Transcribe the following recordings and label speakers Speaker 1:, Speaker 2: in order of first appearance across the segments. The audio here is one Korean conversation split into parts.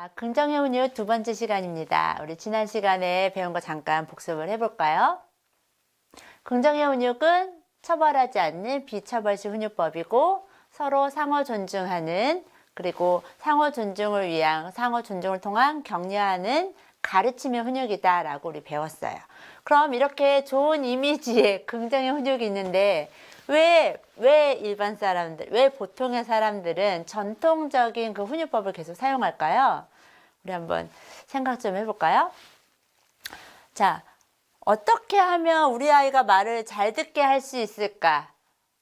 Speaker 1: 자, 긍정의 훈육 두 번째 시간입니다. 우리 지난 시간에 배운 거 잠깐 복습을 해볼까요? 긍정의 훈육은 처벌하지 않는 비처벌식 훈육법이고 서로 상호 존중하는 그리고 상호 존중을 위한 상호 존중을 통한 격려하는 가르침의 훈육이다 라고 우리 배웠어요. 그럼 이렇게 좋은 이미지의 긍정의 훈육이 있는데 왜 일반 사람들, 왜 보통의 사람들은 전통적인 그 훈육법을 계속 사용할까요? 우리 한번 생각 좀 해볼까요? 자, 어떻게 하면 우리 아이가 말을 잘 듣게 할 수 있을까?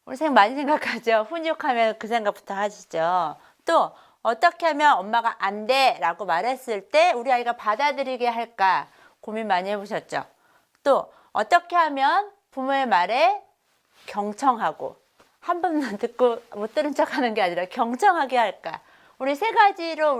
Speaker 1: 우리 많이 생각하죠. 훈육하면 그 생각부터 하시죠. 또 어떻게 하면 엄마가 안 돼 라고 말했을 때 우리 아이가 받아들이게 할까? 고민 많이 해보셨죠? 또 어떻게 하면 부모의 말에 경청하고 한 번만 듣고 못 들은 척 하는 게 아니라 경청하게 할까? 우리 세 가지로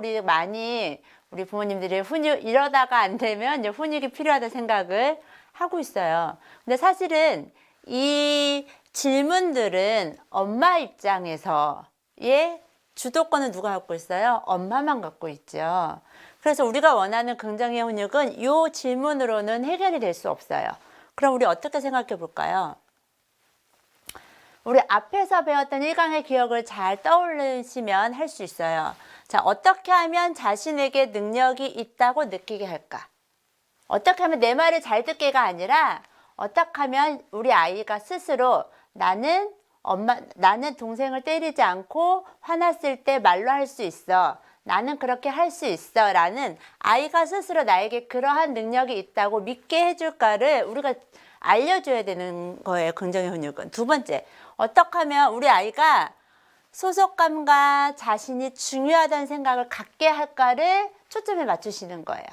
Speaker 1: 우리 부모님들이 훈육 이러다가 안 되면 이제 훈육이 필요하다 생각을 하고 있어요. 근데 사실은 이 질문들은 엄마 입장에서의 주도권은 누가 갖고 있어요? 엄마만 갖고 있죠. 그래서 우리가 원하는 긍정의 훈육은 이 질문으로는 해결이 될 수 없어요. 그럼 우리 어떻게 생각해 볼까요? 우리 앞에서 배웠던 1강의 기억을 잘 떠올리시면 할 수 있어요. 자, 어떻게 하면 자신에게 능력이 있다고 느끼게 할까? 어떻게 하면 내 말을 잘 듣게가 아니라 어떻게 하면 우리 아이가 스스로 나는 동생을 때리지 않고 화났을 때 말로 할 수 있어. 나는 그렇게 할 수 있어. 라는 아이가 스스로 나에게 그러한 능력이 있다고 믿게 해줄까를 우리가 알려줘야 되는 거예요. 긍정의 훈육은. 두 번째, 어떻게 하면 우리 아이가 소속감과 자신이 중요하다는 생각을 갖게 할까를 초점에 맞추시는 거예요.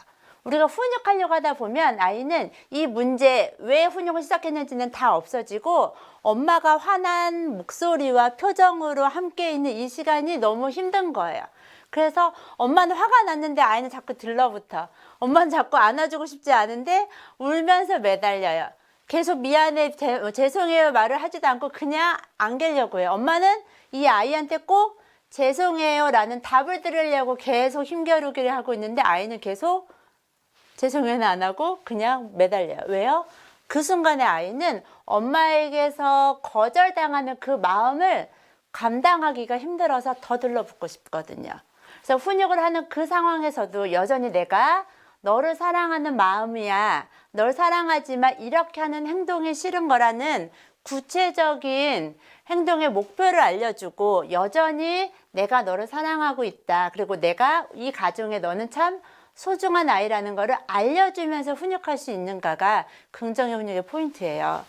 Speaker 1: 우리가 훈육하려고 하다 보면 아이는 이 문제, 왜 훈육을 시작했는지는 다 없어지고 엄마가 화난 목소리와 표정으로 함께 있는 이 시간이 너무 힘든 거예요. 그래서 엄마는 화가 났는데 아이는 자꾸 들러붙어. 엄마는 자꾸 안아주고 싶지 않은데 울면서 매달려요. 계속 미안해, 죄송해요 말을 하지도 않고 그냥 안기려고 해요. 엄마는 이 아이한테 꼭 죄송해요 라는 답을 들으려고 계속 힘겨루기를 하고 있는데 아이는 계속 죄송해는 안 하고 그냥 매달려요. 왜요? 그 순간에 아이는 엄마에게서 거절당하는 그 마음을 감당하기가 힘들어서 더 들러붙고 싶거든요. 그래서 훈육을 하는 그 상황에서도 여전히 내가 너를 사랑하는 마음이야. 널 사랑하지만 이렇게 하는 행동이 싫은 거라는 구체적인 행동의 목표를 알려주고 여전히 내가 너를 사랑하고 있다. 그리고 내가 이 가정에 너는 참 소중한 아이라는 거를 알려주면서 훈육할 수 있는가가 긍정의 훈육의 포인트예요.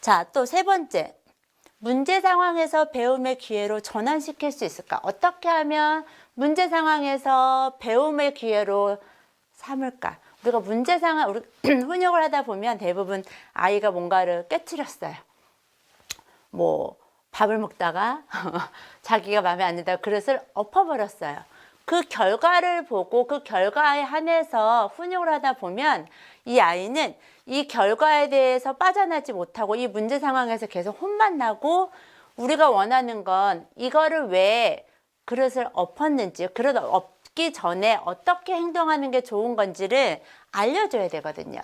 Speaker 1: 자, 또 세 번째. 문제 상황에서 배움의 기회로 전환시킬 수 있을까? 어떻게 하면 문제 상황에서 배움의 기회로 삼을까? 우리가 문제 상황, 우리 훈육을 하다 보면 대부분 아이가 뭔가를 깨트렸어요. 뭐 밥을 먹다가 자기가 마음에 안 든다고 그릇을 엎어버렸어요. 그 결과를 보고 그 결과에 한해서 훈육을 하다 보면 이 아이는 이 결과에 대해서 빠져나지 못하고 이 문제 상황에서 계속 혼만 나고 우리가 원하는 건 이거를 왜 그릇을 엎었는지, 그릇 엎기 전에 어떻게 행동하는 게 좋은 건지를 알려줘야 되거든요.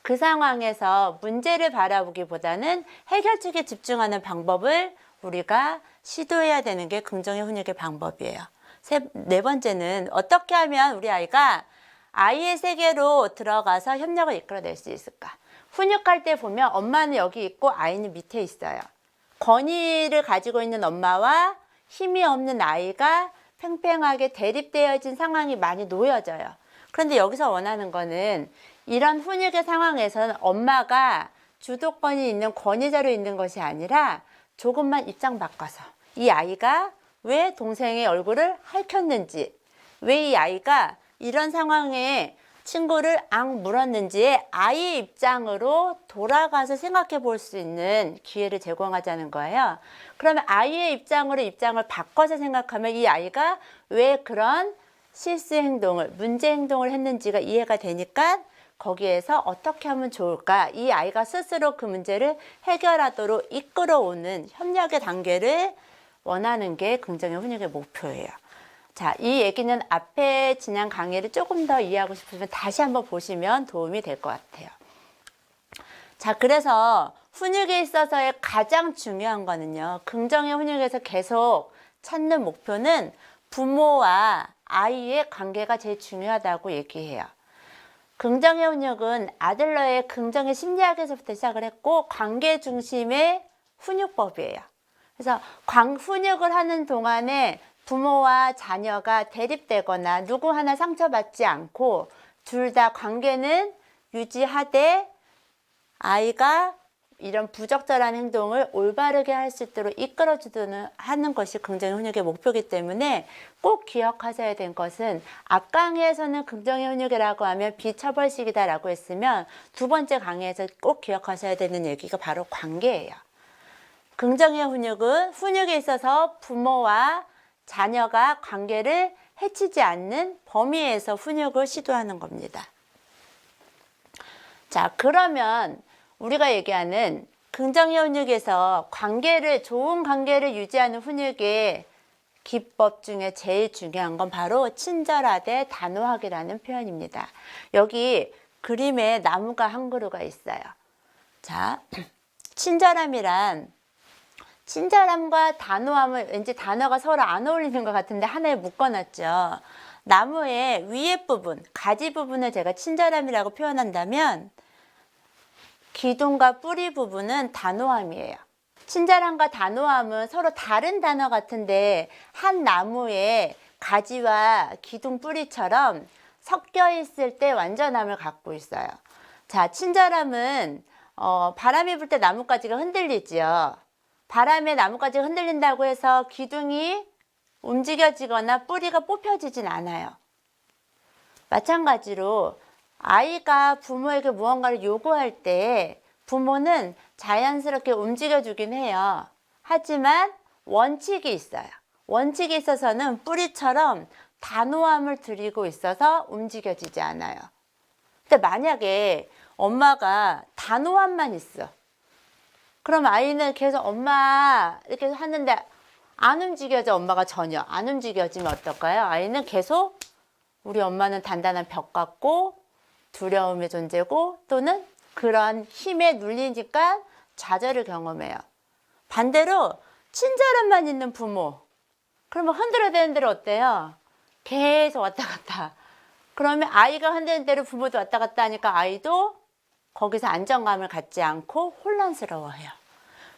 Speaker 1: 그 상황에서 문제를 바라보기보다는 해결책에 집중하는 방법을 우리가 시도해야 되는 게 긍정의 훈육의 방법이에요. 네 번째는 어떻게 하면 우리 아이가 아이의 세계로 들어가서 협력을 이끌어낼 수 있을까? 훈육할 때 보면 엄마는 여기 있고 아이는 밑에 있어요. 권위를 가지고 있는 엄마와 힘이 없는 아이가 팽팽하게 대립되어진 상황이 많이 놓여져요. 그런데 여기서 원하는 거는 이런 훈육의 상황에서는 엄마가 주도권이 있는 권위자로 있는 것이 아니라 조금만 입장 바꿔서 이 아이가 왜 동생의 얼굴을 핥혔는지, 왜 이 아이가 이런 상황에 친구를 앙 물었는지에 아이의 입장으로 돌아가서 생각해 볼 수 있는 기회를 제공하자는 거예요. 그러면 아이의 입장을 바꿔서 생각하면 이 아이가 왜 그런 실수 행동을, 문제 행동을 했는지가 이해가 되니까 거기에서 어떻게 하면 좋을까? 이 아이가 스스로 그 문제를 해결하도록 이끌어오는 협력의 단계를 원하는 게 긍정의 훈육의 목표예요. 자, 이 얘기는 앞에 지난 강의를 조금 더 이해하고 싶으면 다시 한번 보시면 도움이 될 것 같아요. 자, 그래서 훈육에 있어서의 가장 중요한 거는요. 긍정의 훈육에서 계속 찾는 목표는 부모와 아이의 관계가 제일 중요하다고 얘기해요. 긍정의 훈육은 아들러의 긍정의 심리학에서부터 시작을 했고 관계 중심의 훈육법이에요. 그래서 훈육을 하는 동안에 부모와 자녀가 대립되거나 누구 하나 상처받지 않고 둘 다 관계는 유지하되 아이가 이런 부적절한 행동을 올바르게 할 수 있도록 이끌어주는 하는 것이 긍정의 훈육의 목표이기 때문에 꼭 기억하셔야 될 것은 앞 강의에서는 긍정의 훈육이라고 하면 비처벌식이다라고 했으면 두 번째 강의에서 꼭 기억하셔야 되는 얘기가 바로 관계예요. 긍정의 훈육은 훈육에 있어서 부모와 자녀가 관계를 해치지 않는 범위에서 훈육을 시도하는 겁니다. 자, 그러면 우리가 얘기하는 긍정의 훈육에서 좋은 관계를 유지하는 훈육의 기법 중에 제일 중요한 건 바로 친절하되 단호하게라는 표현입니다. 여기 그림에 나무가 한 그루가 있어요. 자, 친절함과 단호함은 왠지 단어가 서로 안 어울리는 것 같은데 하나에 묶어놨죠. 나무의 위에 부분, 가지 부분을 제가 친절함이라고 표현한다면 기둥과 뿌리 부분은 단호함이에요. 친절함과 단호함은 서로 다른 단어 같은데 한 나무의 가지와 기둥 뿌리처럼 섞여 있을 때 완전함을 갖고 있어요. 자, 친절함은 바람이 불 때 나뭇가지가 흔들리죠. 바람에 나뭇가지가 흔들린다고 해서 기둥이 움직여지거나 뿌리가 뽑혀지진 않아요. 마찬가지로 아이가 부모에게 무언가를 요구할 때 부모는 자연스럽게 움직여주긴 해요. 하지만 원칙이 있어요. 원칙이 있어서는 뿌리처럼 단호함을 들이고 있어서 움직여지지 않아요. 근데 만약에 엄마가 단호함만 있어. 그럼 아이는 계속 엄마 이렇게 하는데 안 움직여져. 엄마가 전혀 안 움직여지면 어떨까요? 아이는 계속 우리 엄마는 단단한 벽 같고 두려움의 존재고 또는 그런 힘에 눌리니까 좌절을 경험해요. 반대로 친절함만 있는 부모, 그러면 흔들어대는 대로 어때요? 계속 왔다 갔다. 그러면 아이가 흔드는 대로 부모도 왔다 갔다 하니까 아이도 거기서 안정감을 갖지 않고 혼란스러워해요.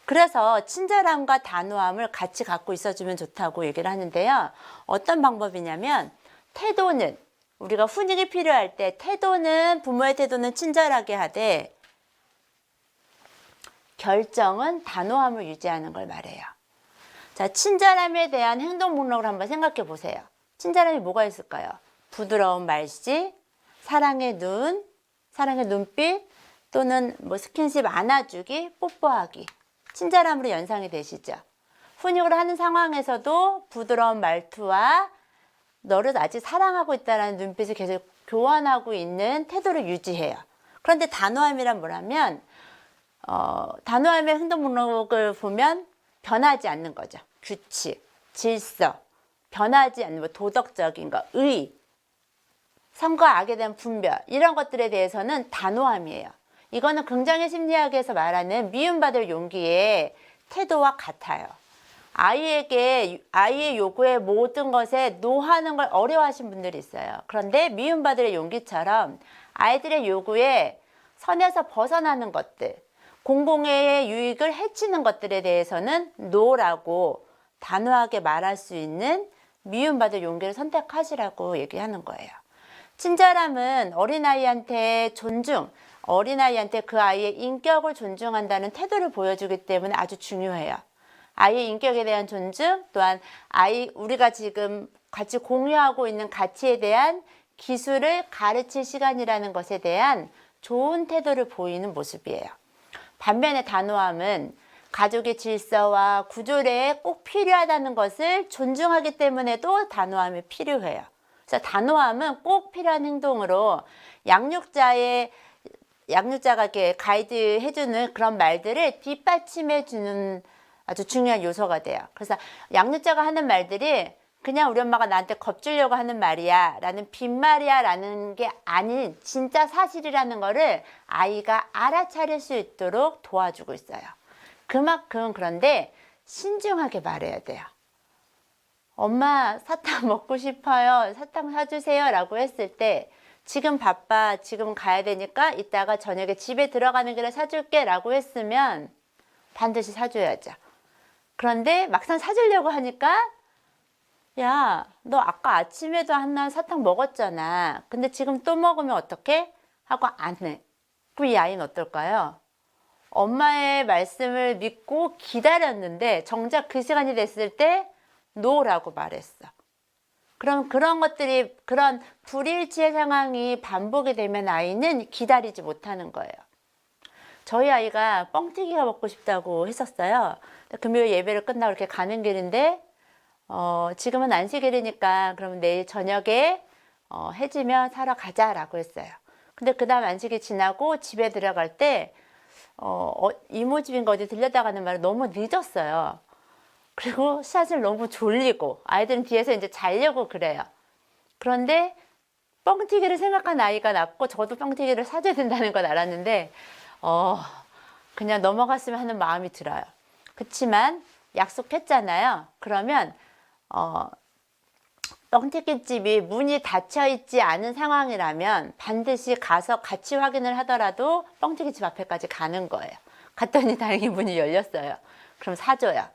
Speaker 1: 그래서 친절함과 단호함을 같이 갖고 있어주면 좋다고 얘기를 하는데요. 어떤 방법이냐면 태도는 우리가 훈육이 필요할 때 부모의 태도는 친절하게 하되 결정은 단호함을 유지하는 걸 말해요. 자, 친절함에 대한 행동 목록을 한번 생각해 보세요. 친절함이 뭐가 있을까요? 부드러운 말씨, 사랑의 눈빛 또는 스킨십 안아주기, 뽀뽀하기. 친절함으로 연상이 되시죠? 훈육을 하는 상황에서도 부드러운 말투와 너를 아직 사랑하고 있다는 눈빛을 계속 교환하고 있는 태도를 유지해요. 그런데 단호함이란 뭐냐면 단호함의 행동 목록을 보면 변하지 않는 거죠. 규칙, 질서, 변하지 않는 도덕적인 거, 의, 선과 악에 대한 분별 이런 것들에 대해서는 단호함이에요. 이거는 긍정의 심리학에서 말하는 미움받을 용기의 태도와 같아요. 아이의 요구에 모든 것에 노하는 걸 어려워하시는 분들이 있어요. 그런데 미움받을 용기처럼 아이들의 요구에 선에서 벗어나는 것들, 공공의 유익을 해치는 것들에 대해서는 노라고 단호하게 말할 수 있는 미움받을 용기를 선택하시라고 얘기하는 거예요. 친절함은 어린아이한테 어린아이한테 그 아이의 인격을 존중한다는 태도를 보여주기 때문에 아주 중요해요. 아이의 인격에 대한 존중, 또한 우리가 지금 같이 공유하고 있는 가치에 대한 기술을 가르칠 시간이라는 것에 대한 좋은 태도를 보이는 모습이에요. 반면에 단호함은 가족의 질서와 구조에 꼭 필요하다는 것을 존중하기 때문에도 단호함이 필요해요. 그래서 단호함은 꼭 필요한 행동으로 양육자가 이렇게 가이드 해주는 그런 말들을 뒷받침해 주는 아주 중요한 요소가 돼요. 그래서 양육자가 하는 말들이 그냥 우리 엄마가 나한테 겁주려고 하는 말이야 라는 빈말이야 라는 게 아닌 진짜 사실이라는 거를 아이가 알아차릴 수 있도록 도와주고 있어요. 그만큼 그런데 신중하게 말해야 돼요. 엄마 사탕 먹고 싶어요. 사탕 사주세요 라고 했을 때 지금 바빠. 지금 가야 되니까 이따가 저녁에 집에 들어가는 길에 사줄게 라고 했으면 반드시 사줘야죠. 그런데 막상 사주려고 하니까 야, 너 아까 아침에도 하나 사탕 먹었잖아. 근데 지금 또 먹으면 어떡해? 하고 안 해. 그럼 이 아이는 어떨까요? 엄마의 말씀을 믿고 기다렸는데 정작 그 시간이 됐을 때 노라고 말했어. 그럼 그런 것들이 그런 불일치의 상황이 반복이 되면 아이는 기다리지 못하는 거예요. 저희 아이가 뻥튀기가 먹고 싶다고 했었어요. 금요일 예배를 끝나고 이렇게 가는 길인데 지금은 안식일이니까 그러면 내일 저녁에 해지면 사러 가자라고 했어요. 근데 그 다음 안식일 지나고 집에 들어갈 때 이모 집인가 어디 들렸다가는 말을 너무 늦었어요. 그리고 사실 너무 졸리고 아이들은 뒤에서 이제 자려고 그래요. 그런데 뻥튀기를 생각한 아이가 낳고 저도 뻥튀기를 사줘야 된다는 걸 알았는데 그냥 넘어갔으면 하는 마음이 들어요. 그렇지만 약속했잖아요. 그러면 뻥튀기집이 문이 닫혀 있지 않은 상황이라면 반드시 가서 같이 확인을 하더라도 뻥튀기집 앞에까지 가는 거예요. 갔더니 다행히 문이 열렸어요. 그럼 사줘요.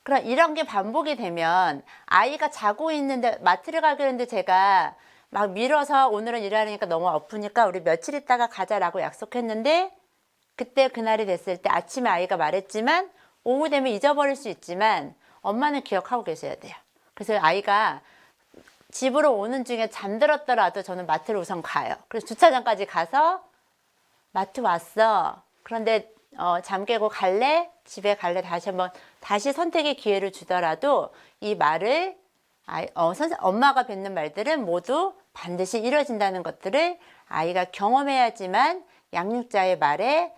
Speaker 1: 그럼 이런 게 반복이 되면 아이가 자고 있는데 마트를 가기로 했는데 제가 막 밀어서 오늘은 일하니까 너무 아프니까 우리 며칠 있다가 가자라고 약속했는데 그때 그날이 됐을 때 아침에 아이가 말했지만 오후 되면 잊어버릴 수 있지만 엄마는 기억하고 계셔야 돼요. 그래서 아이가 집으로 오는 중에 잠들었더라도 저는 마트를 우선 가요. 그래서 주차장까지 가서 마트 왔어. 그런데 잠 깨고 갈래? 집에 갈래? 다시 선택의 기회를 주더라도 이 말을 엄마가 뱉는 말들은 모두 반드시 이루어진다는 것들을 아이가 경험해야지만 양육자의 말에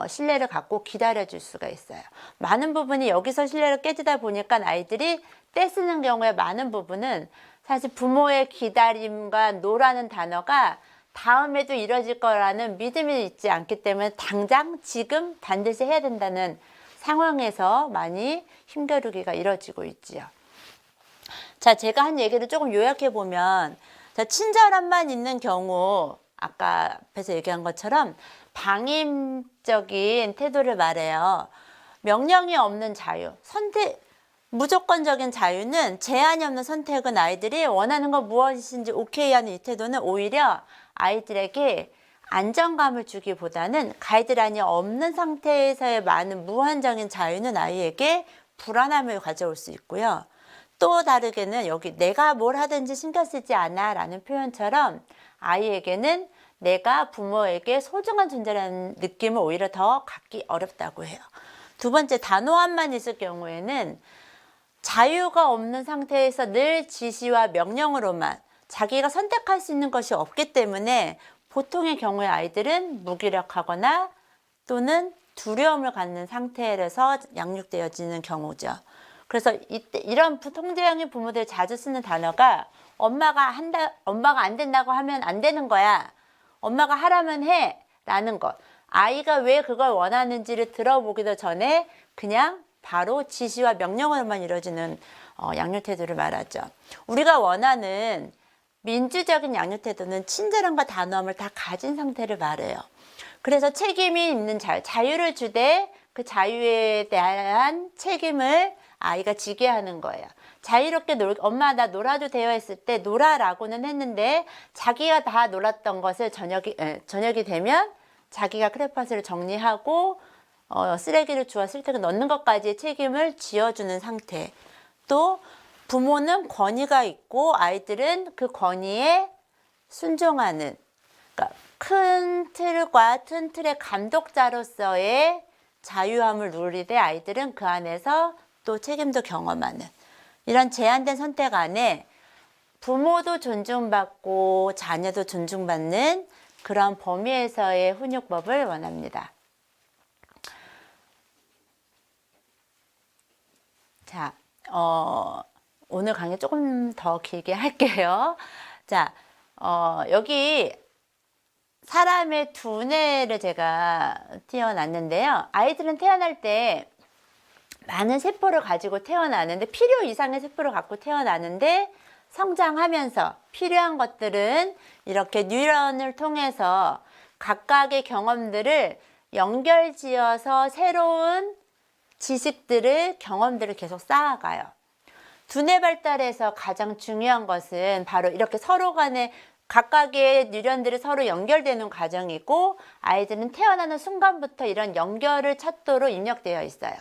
Speaker 1: 신뢰를 갖고 기다려줄 수가 있어요. 많은 부분이 여기서 신뢰를 깨지다 보니까 아이들이 떼쓰는 경우에 많은 부분은 사실 부모의 기다림과 노라는 단어가 다음에도 이뤄질 거라는 믿음이 있지 않기 때문에 당장 지금 반드시 해야 된다는 상황에서 많이 힘겨루기가 이뤄지고 있지요. 자, 제가 한 얘기를 조금 요약해 보면 친절함만 있는 경우 아까 앞에서 얘기한 것처럼 방임적인 태도를 말해요. 명령이 없는 자유, 무조건적인 자유는 제한이 없는 선택은 아이들이 원하는 건 무엇인지 오케이 하는 이 태도는 오히려 아이들에게 안정감을 주기보다는 가이드라인이 없는 상태에서의 많은 무한정인 자유는 아이에게 불안함을 가져올 수 있고요. 또 다르게는 여기 내가 뭘 하든지 신경 쓰지 않아 라는 표현처럼 아이에게는 내가 부모에게 소중한 존재라는 느낌을 오히려 더 갖기 어렵다고 해요. 두 번째, 단호함만 있을 경우에는 자유가 없는 상태에서 늘 지시와 명령으로만 자기가 선택할 수 있는 것이 없기 때문에 보통의 경우에 아이들은 무기력하거나 또는 두려움을 갖는 상태에서 양육되어지는 경우죠. 그래서 이런 통제형의 부모들이 자주 쓰는 단어가 엄마가 안 된다고 하면 안 되는 거야. 엄마가 하라면 해. 라는 것. 아이가 왜 그걸 원하는지를 들어보기도 전에 그냥 바로 지시와 명령으로만 이루어지는 양육 태도를 말하죠. 우리가 원하는 민주적인 양육 태도는 친절함과 단호함을 다 가진 상태를 말해요. 그래서 책임이 있는 자유를 주되 그 자유에 대한 책임을 아이가 지게 하는 거예요. 자유롭게 엄마 나 놀아도 돼요 했을 때 놀아라고는 했는데 자기가 다 놀았던 것을 저녁이 되면 자기가 크레파스를 정리하고 쓰레기를 주워 쓸데가 넣는 것까지의 책임을 지어주는 상태. 또 부모는 권위가 있고 아이들은 그 권위에 순종하는, 그러니까 큰 틀과 큰 틀의 감독자로서의 자유함을 누리되 아이들은 그 안에서 또 책임도 경험하는 이런 제한된 선택 안에 부모도 존중받고 자녀도 존중받는 그런 범위에서의 훈육법을 원합니다. 자, 오늘 강의 조금 더 길게 할게요. 자, 여기 사람의 두뇌를 제가 띄워놨는데요. 아이들은 태어날 때 많은 세포를 가지고 태어나는데, 필요 이상의 세포를 갖고 태어나는데, 성장하면서 필요한 것들은 이렇게 뉴런을 통해서 각각의 경험들을 연결지어서 새로운 지식들을, 경험들을 계속 쌓아가요. 두뇌 발달에서 가장 중요한 것은 바로 이렇게 서로 간에 각각의 뉴런들이 서로 연결되는 과정이고, 아이들은 태어나는 순간부터 이런 연결을 찾도록 입력되어 있어요.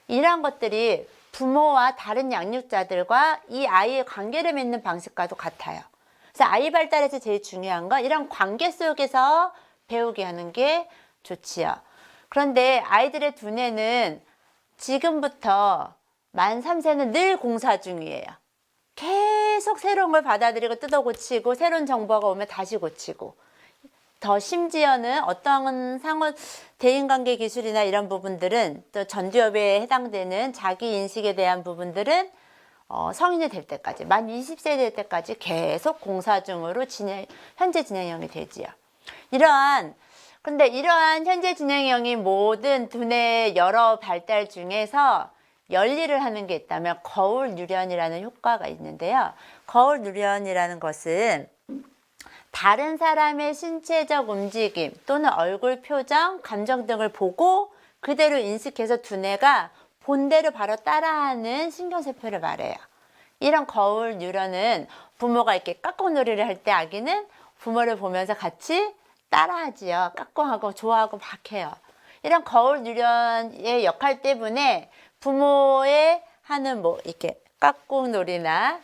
Speaker 1: 이러한 것들이 부모와 다른 양육자들과 이 아이의 관계를 맺는 방식과도 같아요. 그래서 아이 발달에서 제일 중요한 건 이런 관계 속에서 배우게 하는 게 좋지요. 그런데 아이들의 두뇌는 지금부터 만 3세는 늘 공사 중이에요. 계속 새로운 걸 받아들이고 뜯어 고치고, 새로운 정보가 오면 다시 고치고, 더 심지어는 어떤 대인관계 기술이나 이런 부분들은, 또 전두엽에 해당되는 자기인식에 대한 부분들은 성인이 될 때까지, 만 20세 될 때까지 계속 공사 중으로 현재 진행형이 되지요. 근데 이러한 현재 진행형이 모든 두뇌 여러 발달 중에서 열일을 하는 게 있다면 거울 뉴런이라는 효과가 있는데요. 거울 뉴런이라는 것은 다른 사람의 신체적 움직임 또는 얼굴 표정, 감정 등을 보고 그대로 인식해서 두뇌가 본대로 바로 따라하는 신경세포를 말해요. 이런 거울 뉴런은 부모가 이렇게 깍꿍놀이를 할 때 아기는 부모를 보면서 같이 따라하지요. 깍꿍하고 좋아하고 막 해요. 이런 거울 뉴런의 역할 때문에 부모의 하는 이렇게 깍꿍놀이나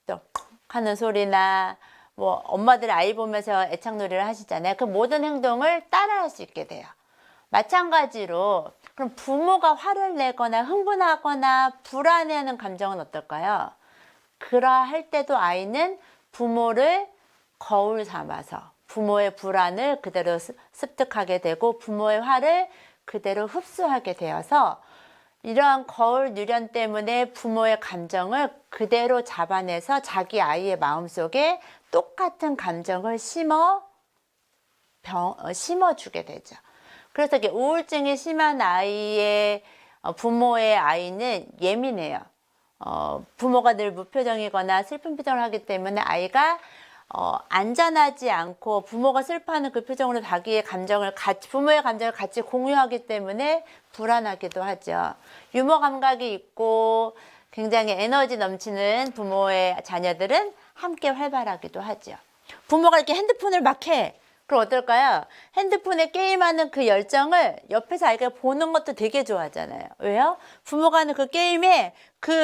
Speaker 1: 또 하는 소리나 엄마들 아이 보면서 애착놀이를 하시잖아요. 그 모든 행동을 따라할 수 있게 돼요. 마찬가지로 그럼 부모가 화를 내거나 흥분하거나 불안해하는 감정은 어떨까요? 그러할 때도 아이는 부모를 거울 삼아서 부모의 불안을 그대로 습득하게 되고 부모의 화를 그대로 흡수하게 되어서, 이러한 거울 뉴런 때문에 부모의 감정을 그대로 잡아내서 자기 아이의 마음속에 똑같은 감정을 심어주게 되죠. 그래서 이게 우울증이 심한 아이의 부모의 아이는 예민해요. 부모가 늘 무표정이거나 슬픈 표정을 하기 때문에 아이가 안전하지 않고 부모가 슬퍼하는 그 표정으로 자기의 감정을 부모의 감정을 같이 공유하기 때문에 불안하기도 하죠. 유머 감각이 있고 굉장히 에너지 넘치는 부모의 자녀들은 함께 활발하기도 하죠. 부모가 이렇게 핸드폰을 막 해. 그럼 어떨까요? 핸드폰에 게임하는 그 열정을 옆에서 아이가 보는 것도 되게 좋아하잖아요. 왜요? 부모가 하는 그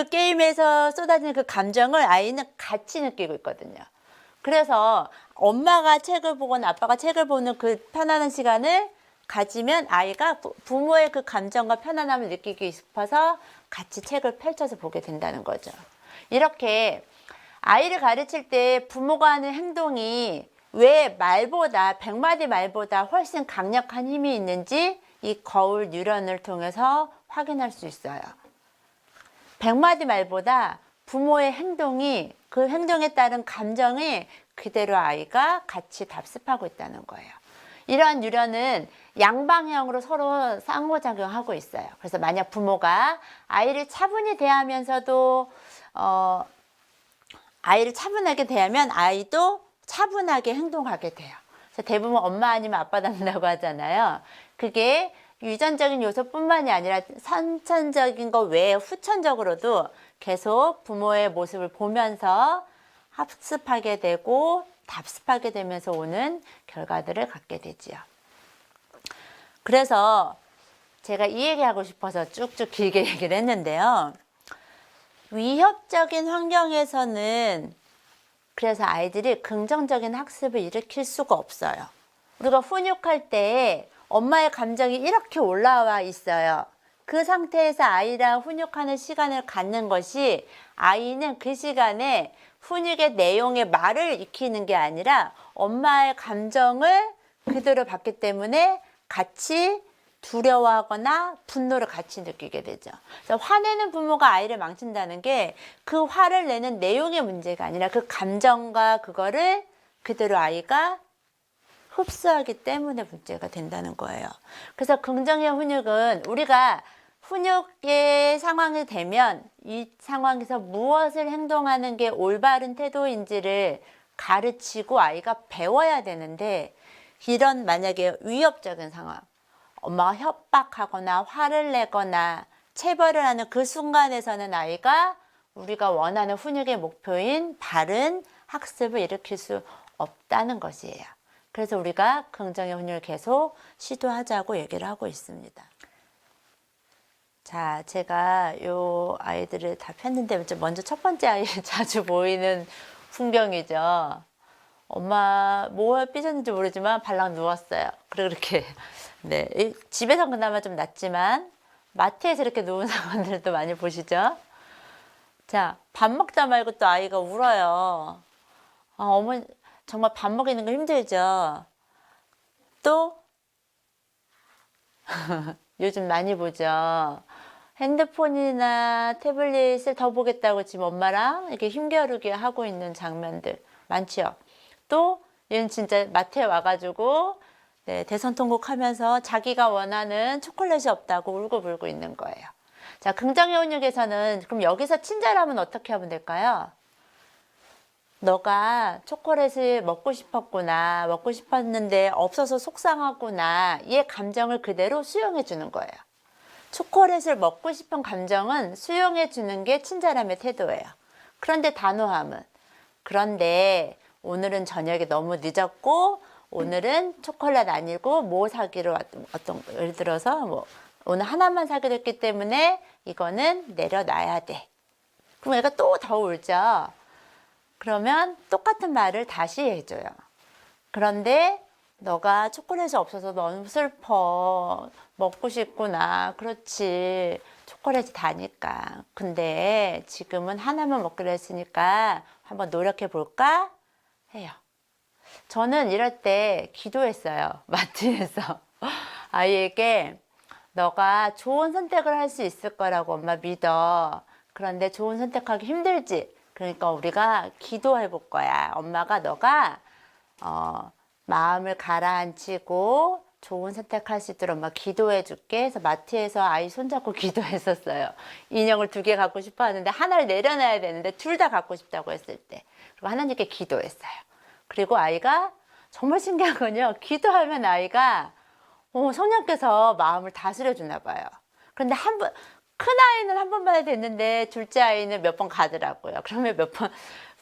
Speaker 1: 게임에서 쏟아지는 그 감정을 아이는 같이 느끼고 있거든요. 그래서 엄마가 책을 보거나 아빠가 책을 보는 그 편안한 시간을 가지면 아이가 부모의 그 감정과 편안함을 느끼고 싶어서 같이 책을 펼쳐서 보게 된다는 거죠. 이렇게 아이를 가르칠 때 부모가 하는 행동이 왜 100마디 말보다 훨씬 강력한 힘이 있는지 이 거울 뉴런을 통해서 확인할 수 있어요. 100마디 말보다 부모의 행동이, 그 행동에 따른 감정이 그대로 아이가 같이 답습하고 있다는 거예요. 이러한 뉴런은 양방향으로 서로 상호작용하고 있어요. 그래서 만약 부모가 아이를 차분히 대하면서도 아이를 차분하게 대하면 아이도 차분하게 행동하게 돼요. 그래서 대부분 엄마 아니면 아빠 닮는다고 하잖아요. 그게 유전적인 요소뿐만이 아니라 선천적인 것 외에 후천적으로도 계속 부모의 모습을 보면서 학습하게 되고 답습하게 되면서 오는 결과들을 갖게 되지요. 그래서 제가 이 얘기하고 싶어서 쭉쭉 길게 얘기를 했는데요. 위협적인 환경에서는 그래서 아이들이 긍정적인 학습을 일으킬 수가 없어요. 우리가 훈육할 때 엄마의 감정이 이렇게 올라와 있어요. 그 상태에서 아이랑 훈육하는 시간을 갖는 것이 아이는 그 시간에 훈육의 내용의 말을 익히는 게 아니라 엄마의 감정을 그대로 받기 때문에 같이 두려워하거나 분노를 같이 느끼게 되죠. 그래서 화내는 부모가 아이를 망친다는 게 그 화를 내는 내용의 문제가 아니라 그 감정과 그거를 그대로 아이가 흡수하기 때문에 문제가 된다는 거예요. 그래서 긍정의 훈육은 우리가 훈육의 상황이 되면 이 상황에서 무엇을 행동하는 게 올바른 태도인지를 가르치고 아이가 배워야 되는데, 이런 만약에 위협적인 상황, 엄마가 협박하거나 화를 내거나 체벌을 하는 그 순간에서는 아이가 우리가 원하는 훈육의 목표인 바른 학습을 일으킬 수 없다는 것이에요. 그래서 우리가 긍정의 훈육을 계속 시도하자고 얘기를 하고 있습니다. 자, 제가 요 아이들을 다 폈는데 먼저 첫 번째 아이 자주 보이는 풍경이죠. 엄마 뭐 삐졌는지 모르지만 발랑 누웠어요. 그렇게 네, 집에서 그나마 좀 낫지만 마트에서 이렇게 누운 상황들도 많이 보시죠. 자, 밥 먹다 말고 또 아이가 울어요. 어머니 정말 밥 먹이는 거 힘들죠. 또 요즘 많이 보죠. 핸드폰이나 태블릿을 더 보겠다고 지금 엄마랑 이렇게 힘겨루게 하고 있는 장면들 많죠. 또 얘는 진짜 마트에 와가지고 네, 대성통곡 하면서 자기가 원하는 초콜릿이 없다고 울고불고 있는 거예요. 자, 긍정의 훈육에서는 그럼 여기서 친절하면 어떻게 하면 될까요? 너가 초콜릿을 먹고 싶었구나, 먹고 싶었는데 없어서 속상하구나, 얘 감정을 그대로 수용해 주는 거예요. 초콜릿을 먹고 싶은 감정은 수용해 주는 게 친절함의 태도예요. 그런데 단호함은, 그런데 오늘은 저녁에 너무 늦었고 오늘은 초콜릿 아니고 뭐 사기로 예를 들어서 뭐 오늘 하나만 사기로 했기 때문에 이거는 내려놔야 돼. 그럼 얘가 또 더 울죠. 그러면 똑같은 말을 다시 해줘요. 그런데 너가 초콜릿이 없어서 너무 슬퍼. 먹고 싶구나. 그렇지. 초콜릿이 다니까. 근데 지금은 하나만 먹기로 했으니까 한번 노력해 볼까? 해요. 저는 이럴 때 기도했어요. 마트에서. 아이에게 너가 좋은 선택을 할 수 있을 거라고 엄마 믿어. 그런데 좋은 선택하기 힘들지. 그러니까 우리가 기도해 볼 거야. 엄마가 너가 마음을 가라앉히고 좋은 선택할 수 있도록 엄마 기도해 줄게. 해서 마트에서 아이 손잡고 기도했었어요. 인형을 2개 갖고 싶어 하는데 하나를 내려놔야 되는데 둘 다 갖고 싶다고 했을 때. 그리고 하나님께 기도했어요. 그리고 아이가 정말 신기한 건요. 기도하면 아이가 성령께서 마음을 다스려 주나 봐요. 그런데 큰 아이는 한 번만 해도 됐는데 둘째 아이는 몇 번 가더라고요. 그러면 몇 번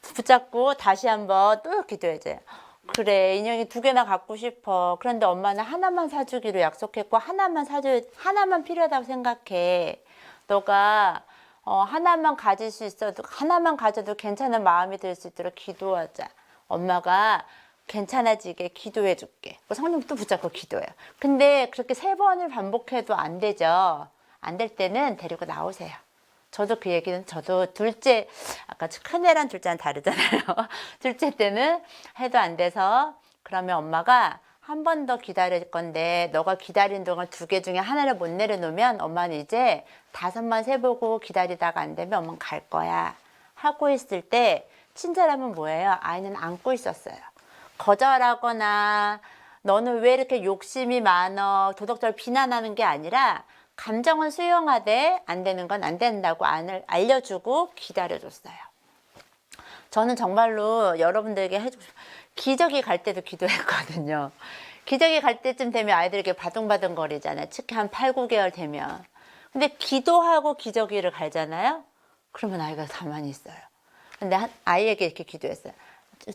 Speaker 1: 붙잡고 다시 한번 또 기도해줘요. 그래, 인형이 2개나 갖고 싶어. 그런데 엄마는 하나만 사주기로 약속했고 하나만 필요하다고 생각해. 너가 하나만 가질 수 있어도 하나만 가져도 괜찮은 마음이 들 수 있도록 기도하자. 엄마가 괜찮아지게 기도해 줄게. 성령 또 붙잡고 기도해요. 근데 그렇게 3번을 반복해도 안 되죠. 안 될 때는 데리고 나오세요. 저도 그 얘기는 저도 둘째, 아까 큰애랑 둘째는 다르잖아요. 둘째 때는 해도 안 돼서 그러면 엄마가 한 번 더 기다릴 건데 너가 기다린 동안 2개 중에 하나를 못 내려놓으면 엄마는 이제 5번 세보고 기다리다가 안 되면 엄마는 갈 거야. 하고 있을 때 친절하면 뭐예요? 아이는 안고 있었어요. 거절하거나 너는 왜 이렇게 욕심이 많어 도덕적으로 비난하는 게 아니라 감정은 수용하되 안 되는 건 안 된다고 알려주고 기다려줬어요. 저는 정말로 여러분들에게 해주고 싶어요. 기저귀 갈 때도 기도했거든요. 기저귀 갈 때쯤 되면 아이들에게 바둥바둥 거리잖아요. 특히 한 8, 9개월 되면. 근데 기도하고 기저귀를 갈잖아요. 그러면 아이가 가만히 있어요. 근데 아이에게 이렇게 기도했어요.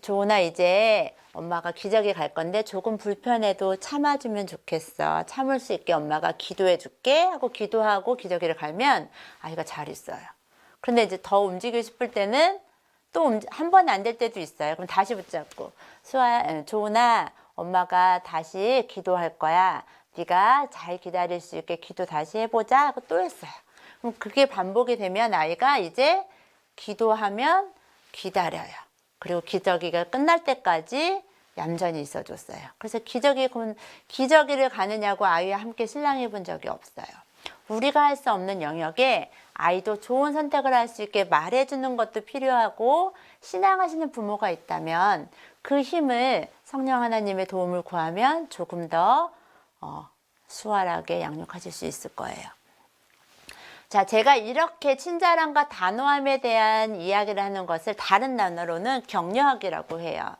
Speaker 1: 조은아, 이제 엄마가 기저귀 갈 건데 조금 불편해도 참아주면 좋겠어. 참을 수 있게 엄마가 기도해 줄게 하고 기도하고 기저귀를 갈면 아이가 잘 있어요. 그런데 이제 더 움직이고 싶을 때는 또 한 번에 안 될 때도 있어요. 그럼 다시 붙잡고 조은아, 엄마가 다시 기도할 거야. 네가 잘 기다릴 수 있게 기도 다시 해보자 하고 또 했어요. 그럼 그게 반복이 되면 아이가 이제 기도하면 기다려요. 그리고 기저귀가 끝날 때까지 얌전히 있어줬어요. 그래서 기저귀를 가느냐고 아이와 함께 신랑해 본 적이 없어요. 우리가 할 수 없는 영역에 아이도 좋은 선택을 할 수 있게 말해주는 것도 필요하고, 신앙하시는 부모가 있다면 그 힘을 성령 하나님의 도움을 구하면 조금 더 수월하게 양육하실 수 있을 거예요. 자, 제가 이렇게 친절함과 단호함에 대한 이야기를 하는 것을 다른 단어로는 격려하기라고 해요.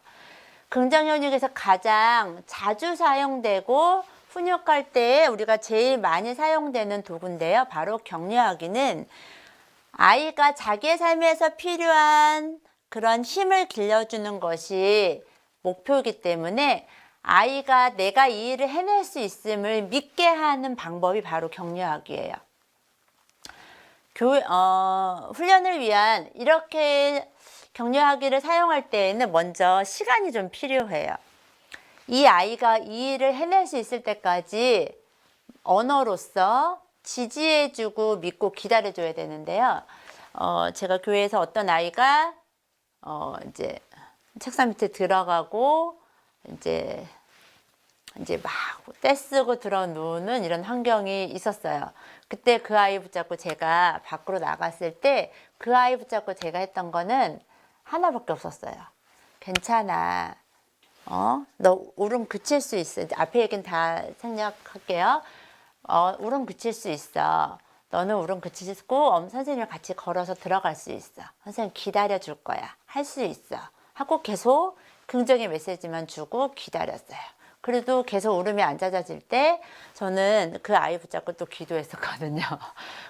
Speaker 1: 긍정현육에서 가장 자주 사용되고 훈육할 때 우리가 제일 많이 사용되는 도구인데요. 바로 격려하기는 아이가 자기의 삶에서 필요한 그런 힘을 길러주는 것이 목표이기 때문에 아이가 내가 이 일을 해낼 수 있음을 믿게 하는 방법이 바로 격려하기예요. 훈련을 위한 이렇게 격려하기를 사용할 때에는 먼저 시간이 좀 필요해요. 이 아이가 이 일을 해낼 수 있을 때까지 언어로서 지지해주고 믿고 기다려줘야 되는데요. 제가 교회에서 어떤 아이가 이제 책상 밑에 들어가고 이제 막 떼쓰고 들어누는 이런 환경이 있었어요. 그때 그 아이 붙잡고 제가 밖으로 나갔을 때 그 아이 붙잡고 제가 했던 거는 하나밖에 없었어요. 괜찮아. 너 울음 그칠 수 있어. 앞에 얘기는 다 생략할게요. 울음 그칠 수 있어. 너는 울음 그치고 선생님이랑 같이 걸어서 들어갈 수 있어. 선생님 기다려 줄 거야. 할 수 있어. 하고 계속 긍정의 메시지만 주고 기다렸어요. 그래도 계속 울음이 안 잦아질 때 저는 그 아이 붙잡고 또 기도했었거든요.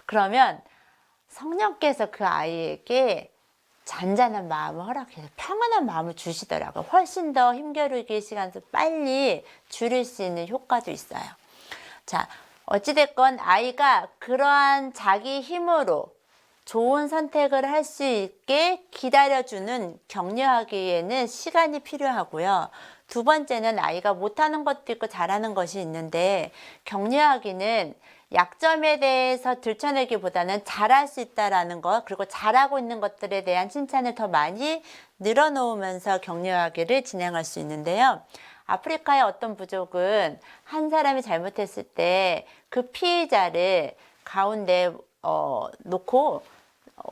Speaker 1: 그러면 성령께서 그 아이에게 잔잔한 마음을 허락해서 평안한 마음을 주시더라고요. 훨씬 더 힘겨루기 시간도 빨리 줄일 수 있는 효과도 있어요. 자, 어찌됐건 아이가 그러한 자기 힘으로 좋은 선택을 할 수 있게 기다려주는 격려하기에는 시간이 필요하고요. 두 번째는 아이가 못하는 것도 있고 잘하는 것이 있는데, 격려하기는 약점에 대해서 들춰내기보다는 잘할 수 있다라는 것, 그리고 잘하고 있는 것들에 대한 칭찬을 더 많이 늘어놓으면서 격려하기를 진행할 수 있는데요. 아프리카의 어떤 부족은 한 사람이 잘못했을 때 그 피해자를 가운데 놓고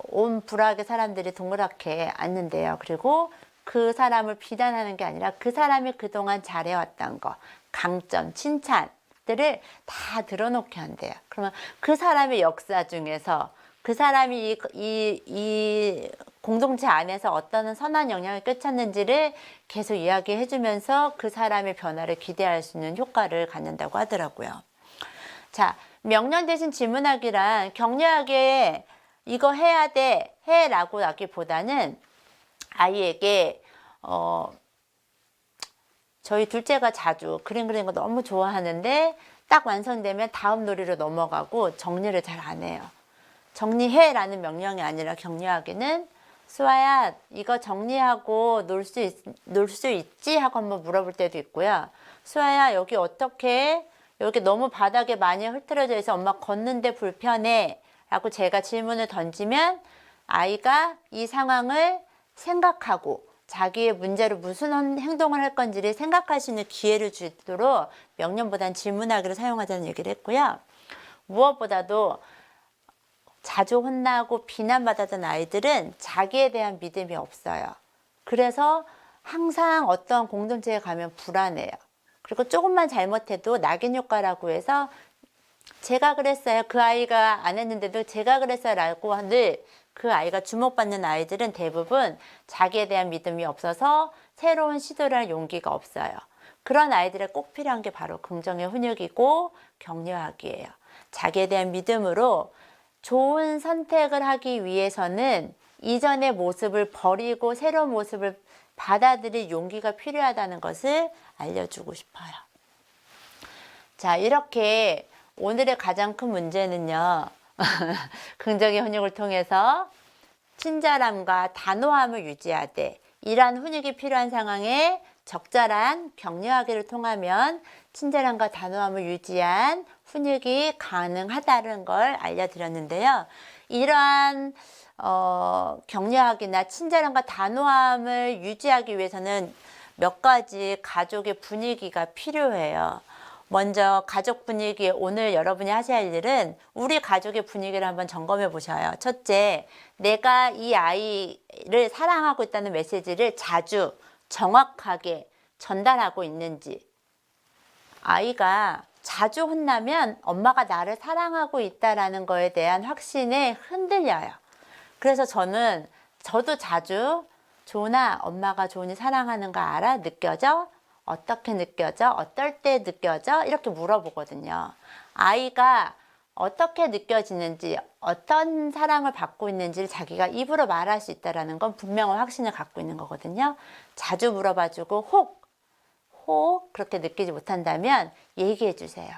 Speaker 1: 온 부락의 사람들이 동그랗게 앉는데요. 그리고 그 사람을 비난하는 게 아니라 그 사람이 그동안 잘해왔던 거, 강점, 칭찬들을 다 드러놓게 한대요. 그러면 그 사람의 역사 중에서 그 사람이 이 공동체 안에서 어떤 선한 영향을 끼쳤는지를 계속 이야기해 주면서 그 사람의 변화를 기대할 수 있는 효과를 갖는다고 하더라고요. 자, 명령 대신 질문하기란 격려하기에 이거 해야 돼, 해라고 하기보다는 아이에게 저희 둘째가 자주 그림 그리는 거 너무 좋아하는데 딱 완성되면 다음 놀이로 넘어가고 정리를 잘 안 해요. 정리해라는 명령이 아니라 격려하기는 수아야 이거 정리하고 놀 수 있지? 하고 한번 물어볼 때도 있고요. 수아야 여기 어떻게 여기 너무 바닥에 많이 흐트러져 있어 엄마 걷는데 불편해 라고 제가 질문을 던지면 아이가 이 상황을 생각하고 자기의 문제로 무슨 행동을 할 건지를 생각할 수 있는 기회를 주도록 명령보다는 질문하기를 사용하자는 얘기를 했고요. 무엇보다도 자주 혼나고 비난받았던 아이들은 자기에 대한 믿음이 없어요. 그래서 항상 어떤 공동체에 가면 불안해요. 그리고 조금만 잘못해도 낙인 효과라고 해서 제가 그랬어요. 그 아이가 안 했는데도 제가 그랬어요 라고 늘 그 아이가 주목받는 아이들은 대부분 자기에 대한 믿음이 없어서 새로운 시도를 할 용기가 없어요. 그런 아이들에 꼭 필요한 게 바로 긍정의 훈육이고 격려하기예요. 자기에 대한 믿음으로 좋은 선택을 하기 위해서는 이전의 모습을 버리고 새로운 모습을 받아들일 용기가 필요하다는 것을 알려주고 싶어요. 자, 이렇게 오늘의 가장 큰 문제는요. 긍정의 훈육을 통해서 친절함과 단호함을 유지하되 이러한 훈육이 필요한 상황에 적절한 격려하기를 통하면 친절함과 단호함을 유지한 훈육이 가능하다는 걸 알려드렸는데요. 이러한 격려하기나 친절함과 단호함을 유지하기 위해서는 몇 가지 가족의 분위기가 필요해요. 먼저 가족 분위기, 오늘 여러분이 하셔야 할 일은 우리 가족의 분위기를 한번 점검해 보셔요. 첫째, 내가 이 아이를 사랑하고 있다는 메시지를 자주 정확하게 전달하고 있는지. 아이가 자주 혼나면 엄마가 나를 사랑하고 있다라는 거에 대한 확신에 흔들려요. 그래서 저도 자주 조은아, 엄마가 조은이 사랑하는 거 알아? 느껴져? 어떻게 느껴져? 어떨 때 느껴져? 이렇게 물어보거든요. 아이가 어떻게 느껴지는지, 어떤 사랑을 받고 있는지를 자기가 입으로 말할 수 있다는 건 분명한 확신을 갖고 있는 거거든요. 자주 물어봐주고 혹 그렇게 느끼지 못한다면 얘기해 주세요.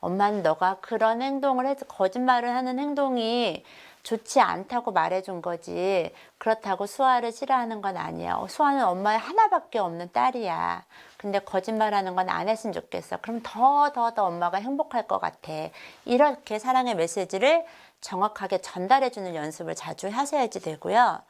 Speaker 1: 엄마는 너가 그런 행동을 해서 거짓말을 하는 행동이 좋지 않다고 말해준 거지, 그렇다고 수아를 싫어하는 건 아니야. 수아는 엄마의 하나밖에 없는 딸이야. 근데 거짓말하는 건 안 했으면 좋겠어. 그럼 더 엄마가 행복할 것 같아. 이렇게 사랑의 메시지를 정확하게 전달해주는 연습을 자주 하셔야지 되고요.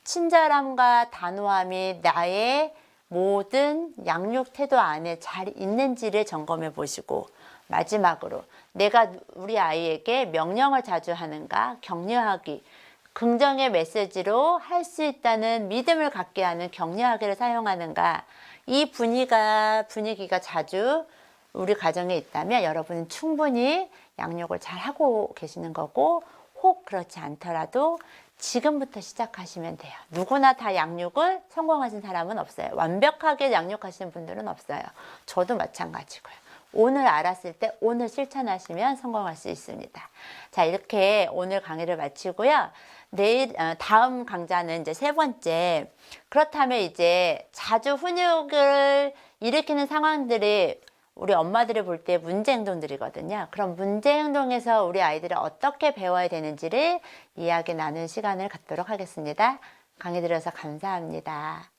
Speaker 1: 친절함과 단호함이 나의 모든 양육 태도 안에 잘 있는지를 점검해 보시고, 마지막으로 내가 우리 아이에게 명령을 자주 하는가, 격려하기, 긍정의 메시지로 할 수 있다는 믿음을 갖게 하는 격려하기를 사용하는가, 이 분위기가 자주 우리 가정에 있다면 여러분은 충분히 양육을 잘 하고 계시는 거고, 혹 그렇지 않더라도 지금부터 시작하시면 돼요. 누구나 다 양육을 성공하신 사람은 없어요. 완벽하게 양육하시는 분들은 없어요. 저도 마찬가지고요. 오늘 알았을 때 오늘 실천하시면 성공할 수 있습니다. 자, 이렇게 오늘 강의를 마치고요. 다음 강좌는 이제 세 번째. 그렇다면 이제 자주 훈육을 일으키는 상황들이 우리 엄마들이 볼 때 문제 행동들이거든요. 그럼 문제 행동에서 우리 아이들이 어떻게 배워야 되는지를 이야기 나눈 시간을 갖도록 하겠습니다. 강의 들어서 감사합니다.